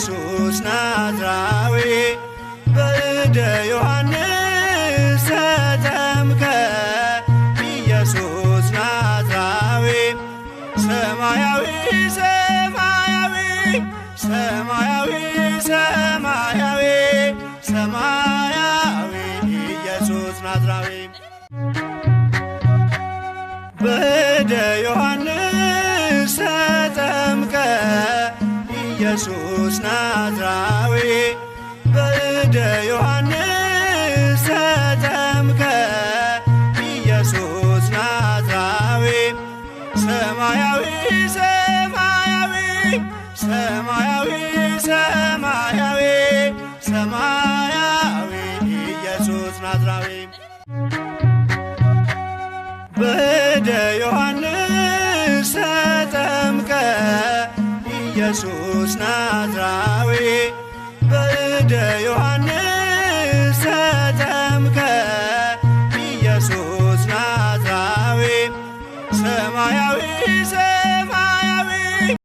ኢየሱስ ናዝራዊ በእደ ዮሐንስ ተጠምቀ ኢየሱስ ናዝራዊ ሰማያዊ ሰማያዊ ሰማያዊ ሰማያዊ ሰማያዊ ኢየሱስ ናዝራዊ በእደ ዮሐንስ ተጠምቀ ኢየሱስ ናዝራዊ በእደ ዮሐንስ ተጠምቀ ኢየሱስ ናዝራዊ ሰማያዊ ሰማያዊ ሰማያዊ ሰማያዊ ሰማያዊ ኢየሱስ ናዝራዊ በእደ ዮሐንስ ተጠምቀ ኢየሱስ ናዝራዊ በእደ ዮሐንስ